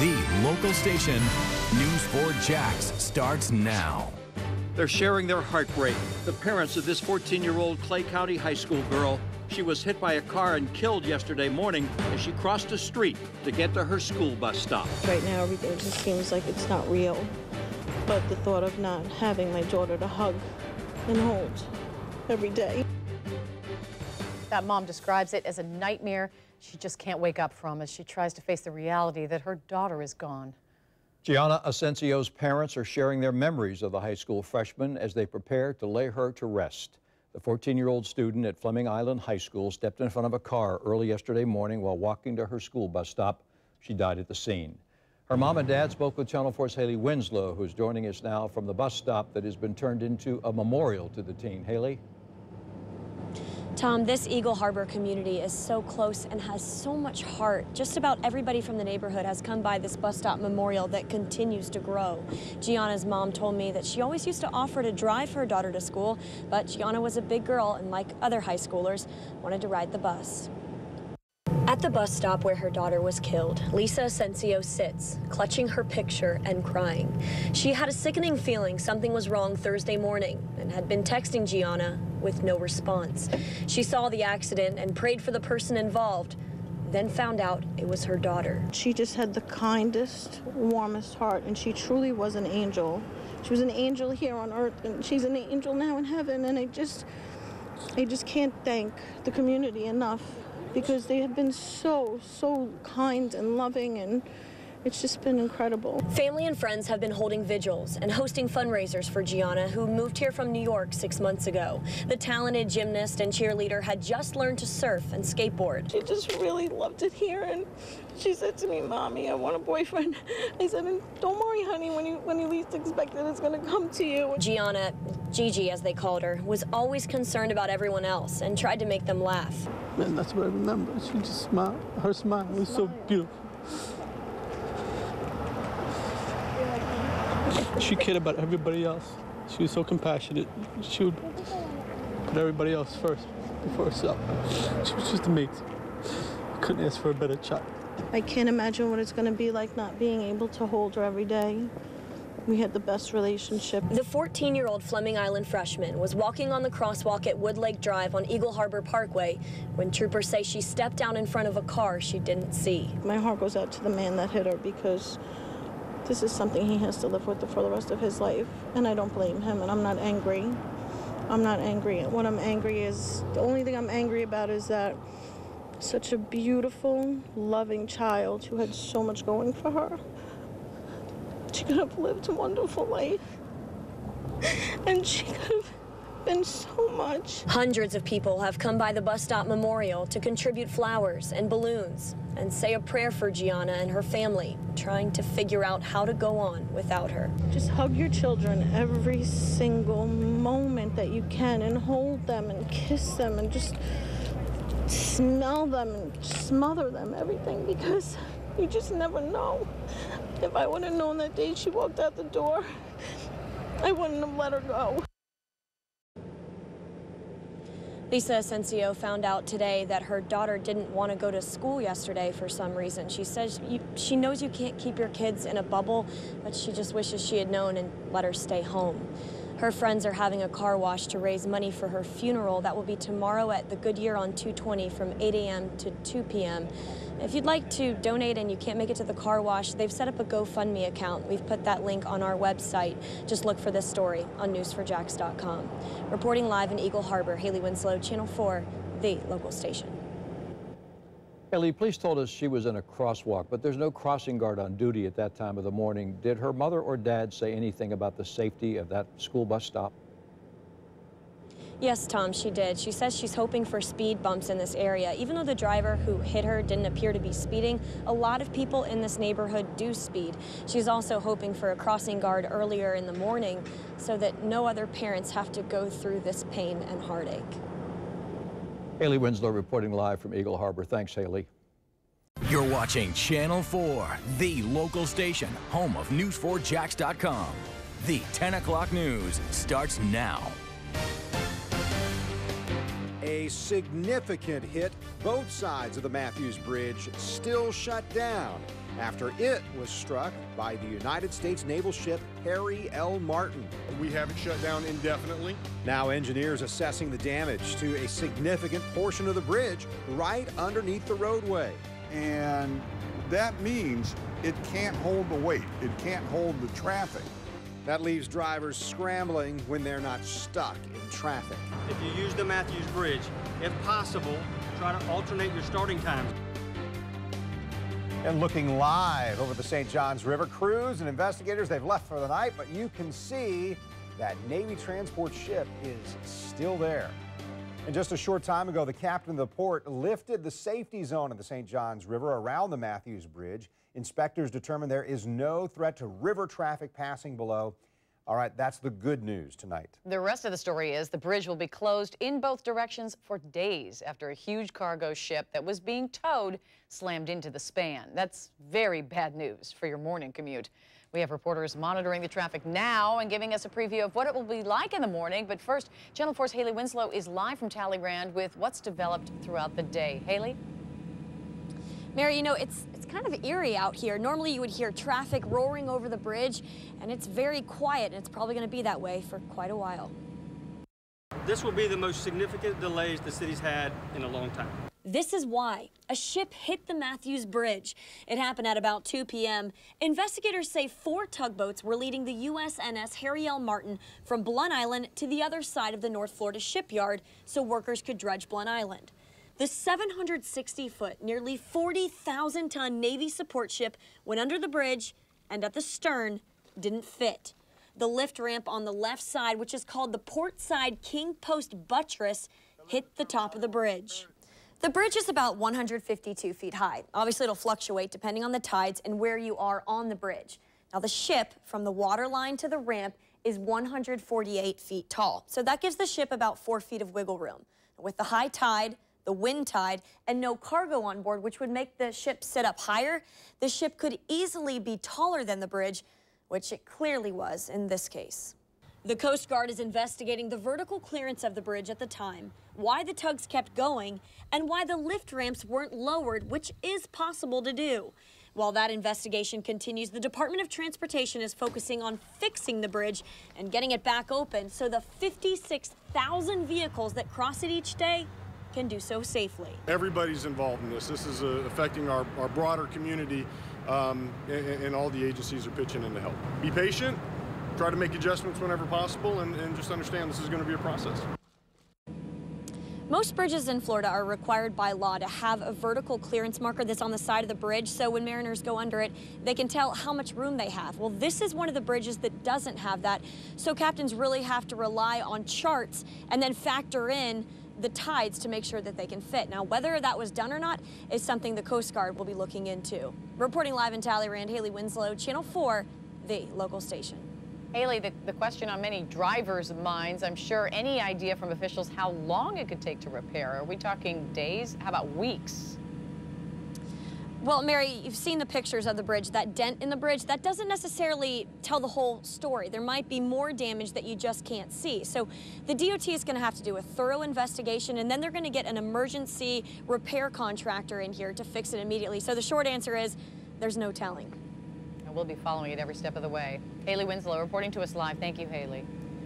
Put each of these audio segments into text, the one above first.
the local station. News 4 Jax starts now. They're sharing their heartbreak. The parents of this 14-year-old Clay County high school girl. She was hit by a car and killed yesterday morning as she crossed a street to get to her school bus stop. Right now, everything just seems like it's not real. But the thought of not having my daughter to hug and hold every day. That mom describes it as a nightmare she just can't wake up from as she tries to face the reality that her daughter is gone. Gianna Asencio's parents are sharing their memories of the high school freshman as they prepare to lay her to rest. The 14-year-old student at Fleming Island High School stepped in front of a car early yesterday morning while walking to her school bus stop. She died at the scene. Her mom and dad spoke with Channel 4's Hailey Winslow, who's joining us now from the bus stop that has been turned into a memorial to the teen. Hailey? Tom, this Eagle Harbor community is so close and has so much heart. Just about everybody from the neighborhood has come by this bus stop memorial that continues to grow. Gianna's mom told me that she always used to offer to drive her daughter to school, but Gianna was a big girl and, like other high schoolers, wanted to ride the bus. At the bus stop where her daughter was killed, Lisa Asencio sits, clutching her picture and crying. She had a sickening feeling something was wrong Thursday morning and had been texting Gianna with no response. She saw the accident and prayed for the person involved, then found out it was her daughter. She just had the kindest, warmest heart, and she truly was an angel. She was an angel here on earth, and she's an angel now in heaven, and I just can't thank the community enough, because they have been so kind and loving, and it's just been incredible. Family and friends have been holding vigils and hosting fundraisers for Gianna, who moved here from New York 6 months ago. The talented gymnast and cheerleader had just learned to surf and skateboard. She just really loved it here, and she said to me, "Mommy, I want a boyfriend." I said, "Don't worry, honey, when you least expect it, it's gonna come to you." Gianna, Gigi as they called her, was always concerned about everyone else and tried to make them laugh. Man, that's what I remember. She just smiled. Her smile was so beautiful. She cared about everybody else. She was so compassionate. She would put everybody else first before herself. She was just amazing. Couldn't ask for a better child. I can't imagine what it's going to be like not being able to hold her every day. We had the best relationship. The 14-year-old Fleming Island freshman was walking on the crosswalk at Wood Lake Drive on Eagle Harbor Parkway when troopers say she stepped down in front of a car she didn't see. My heart goes out to the man that hit her, because this is something he has to live with for the rest of his life, and I don't blame him, and I'm not angry. I'm not angry. What I'm angry is, the only thing I'm angry about is that such a beautiful, loving child who had so much going for her, she could have lived a wonderful life, and she could have been so much. Hundreds of people have come by the bus stop memorial to contribute flowers and balloons and say a prayer for Gianna and her family, trying to figure out how to go on without her. Just hug your children every single moment that you can, and hold them and kiss them and just smell them and smother them, everything, because you just never know. If I would have known that day she walked out the door, I wouldn't have let her go. Lisa Asencio found out today that her daughter didn't want to go to school yesterday for some reason. She says she knows you can't keep your kids in a bubble, but she just wishes she had known and let her stay home. Her friends are having a car wash to raise money for her funeral. That will be tomorrow at the Goodyear on 220 from 8 a.m. to 2 p.m. If you'd like to donate and you can't make it to the car wash, they've set up a GoFundMe account. We've put that link on our website. Just look for this story on news4jax.com. Reporting live in Eagle Harbor, Hailey Winslow, Channel 4, the local station. Hailey, police told us she was in a crosswalk, but there's no crossing guard on duty at that time of the morning. Did her mother or dad say anything about the safety of that school bus stop? Yes, Tom, she did. She says she's hoping for speed bumps in this area. Even though the driver who hit her didn't appear to be speeding, a lot of people in this neighborhood do speed. She's also hoping for a crossing guard earlier in the morning so that no other parents have to go through this pain and heartache. Hailey Winslow reporting live from Eagle Harbor. Thanks, Hailey. You're watching Channel 4, the local station, home of news4jax.com. The 10 o'clock news starts now. A significant hit. Both sides of the Mathews Bridge still shut down. after it was struck by the United States naval ship Harry L. Martin. We have it shut down indefinitely. Now engineers assessing the damage to a significant portion of the bridge right underneath the roadway. And that means it can't hold the weight. It can't hold the traffic. That leaves drivers scrambling when they're not stuck in traffic. If you use the Mathews Bridge, if possible, try to alternate your starting times. And looking live over the St. Johns River, crews and investigators, they've left for the night, but you can see that Navy transport ship is still there. And just a short time ago, the captain of the port lifted the safety zone in the St. Johns River around the Mathews Bridge. Inspectors determined there is no threat to river traffic passing below. All right, that's the good news tonight. The rest of the story is the bridge will be closed in both directions for days after a huge cargo ship that was being towed slammed into the span. That's very bad news for your morning commute. We have reporters monitoring the traffic now and giving us a preview of what it will be like in the morning. But first, Channel 4's Hailey Winslow is live from Talleyrand with what's developed throughout the day. Hailey? Mary, you know, it's kind of eerie out here. Normally you would hear traffic roaring over the bridge, and it's very quiet, and it's probably going to be that way for quite a while. This will be the most significant delays the city's had in a long time. This is why. A ship hit the Mathews Bridge. It happened at about 2 p.m. Investigators say 4 tugboats were leading the USNS Harry L. Martin from Blunt Island to the other side of the North Florida shipyard so workers could dredge Blunt Island. The 760-foot, nearly 40,000-ton Navy support ship went under the bridge and at the stern didn't fit. The lift ramp on the left side, which is called the port side king post buttress, hit the top of the bridge. The bridge is about 152 feet high. Obviously, it'll fluctuate depending on the tides and where you are on the bridge. Now, the ship, from the water line to the ramp, is 148 feet tall. So that gives the ship about 4 feet of wiggle room. With the high tide, the wind tide, and no cargo on board, which would make the ship sit up higher, the ship could easily be taller than the bridge, which it clearly was in this case. The Coast Guard is investigating the vertical clearance of the bridge at the time, why the tugs kept going, and why the lift ramps weren't lowered, which is possible to do. While that investigation continues, the Department of Transportation is focusing on fixing the bridge and getting it back open so the 56,000 vehicles that cross it each day can do so safely. Everybody's involved in this. This is affecting our broader community, and all the agencies are pitching in to help. Be patient, try to make adjustments whenever possible, and just understand this is going to be a process. Most bridges in Florida are required by law to have a vertical clearance marker that's on the side of the bridge, so when mariners go under it, they can tell how much room they have. Well, this is one of the bridges that doesn't have that, so captains really have to rely on charts and then factor in the tides to make sure that they can fit. Now, whether that was done or not is something the Coast Guard will be looking into. Reporting live in Talleyrand, Hailey Winslow, Channel 4, the local station. Hailey, the question on many drivers' minds, I'm sure, any idea from officials how long it could take to repair? Are we talking days? How about weeks? Well, Mary, you've seen the pictures of the bridge, that dent in the bridge. That doesn't necessarily tell the whole story. There might be more damage that you just can't see. So the DOT is going to have to do a thorough investigation, and then they're going to get an emergency repair contractor in here to fix it immediately. So the short answer is there's no telling. And we'll be following it every step of the way. Hailey Winslow reporting to us live. Thank you, Hailey.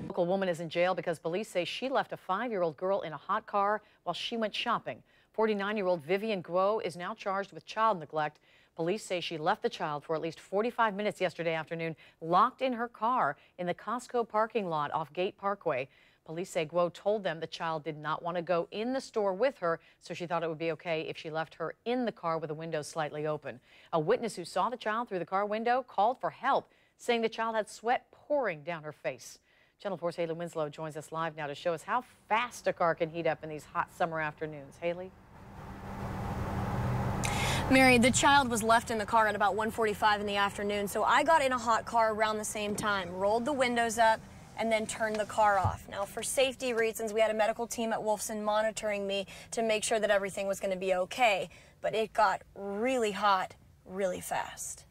A local woman is in jail because police say she left a 5-year-old girl in a hot car while she went shopping. 49-year-old Vivian Guo is now charged with child neglect. Police say she left the child for at least 45 minutes yesterday afternoon, locked in her car in the Costco parking lot off Gate Parkway. Police say Guo told them the child did not want to go in the store with her, so she thought it would be okay if she left her in the car with the windows slightly open. A witness who saw the child through the car window called for help, saying the child had sweat pouring down her face. Channel 4's Hailey Winslow joins us live now to show us how fast a car can heat up in these hot summer afternoons. Hailey? Mary, the child was left in the car at about 1:45 in the afternoon, so I got in a hot car around the same time, rolled the windows up, and then turned the car off. Now, for safety reasons, we had a medical team at Wolfson monitoring me to make sure that everything was going to be okay, but it got really hot really fast.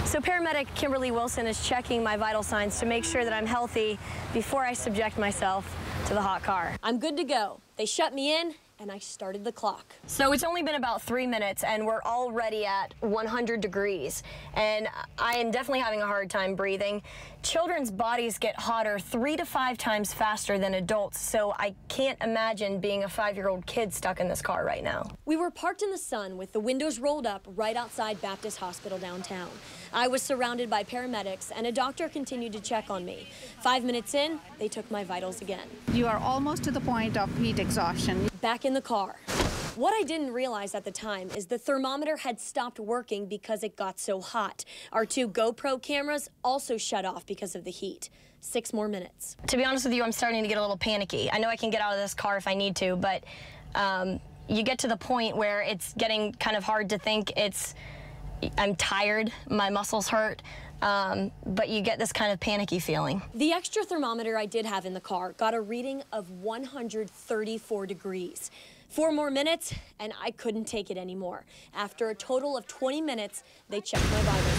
So paramedic Kimberly Wilson is checking my vital signs to make sure that I'm healthy before I subject myself to the hot car. I'm good to go. They shut me in, and I started the clock. So it's only been about 3 minutes and we're already at 100 degrees. And I am definitely having a hard time breathing. Children's bodies get hotter 3 to 5 times faster than adults, so I can't imagine being a 5-year-old kid stuck in this car right now. We were parked in the sun with the windows rolled up right outside Baptist Hospital downtown. I was surrounded by paramedics and a doctor continued to check on me. 5 minutes in, they took my vitals again. You are almost to the point of heat exhaustion. Back in the car. What I didn't realize at the time is the thermometer had stopped working because it got so hot. Our 2 GoPro cameras also shut off because of the heat. 6 more minutes. To be honest with you, I'm starting to get a little panicky. I know I can get out of this car if I need to, but you get to the point where it's getting kind of hard to think. I'm tired, my muscles hurt, but you get this kind of panicky feeling. The extra thermometer I did have in the car got a reading of 134 degrees. 4 more minutes, and I couldn't take it anymore. After a total of 20 minutes, they checked my vitals.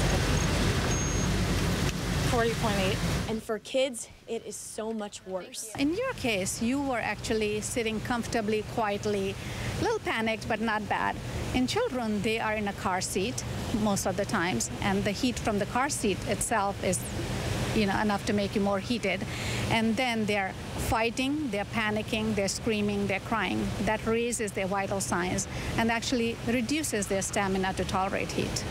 40.8. And for kids, it is so much worse. In your case, you were actually sitting comfortably, quietly, a little panicked, but not bad. In children, they are in a car seat most of the times, and the heat from the car seat itself is enough to make you more heated. And then they're fighting, they're panicking, they're screaming, they're crying. That raises their vital signs and actually reduces their stamina to tolerate heat.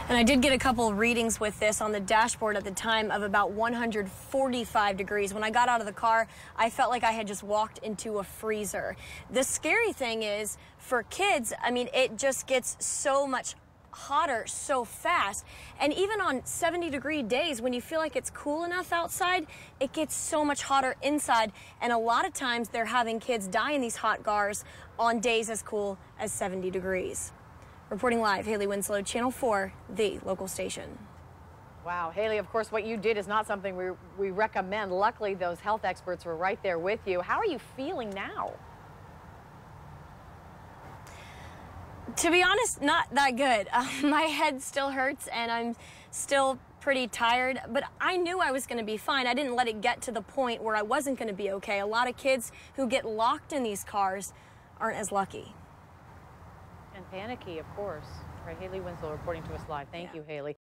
And I did get a couple readings with this on the dashboard at the time of about 145 degrees. When I got out of the car, I felt like I had just walked into a freezer. The scary thing is, for kids, I mean, it just gets so much hotter so fast. And even on 70-degree days, when you feel like it's cool enough outside, it gets so much hotter inside. And a lot of times they're having kids die in these hot cars on days as cool as 70 degrees. Reporting live, Hailey Winslow, Channel 4, the local station. Wow, Hailey, of course, what you did is not something we recommend. Luckily, those health experts were right there with you. How are you feeling now? To be honest, not that good. My head still hurts and I'm still pretty tired, but I knew I was going to be fine. I didn't let it get to the point where I wasn't going to be okay. A lot of kids who get locked in these cars aren't as lucky. And panicky, of course. Right, Hailey Winslow reporting to us live. Thank you, Hailey.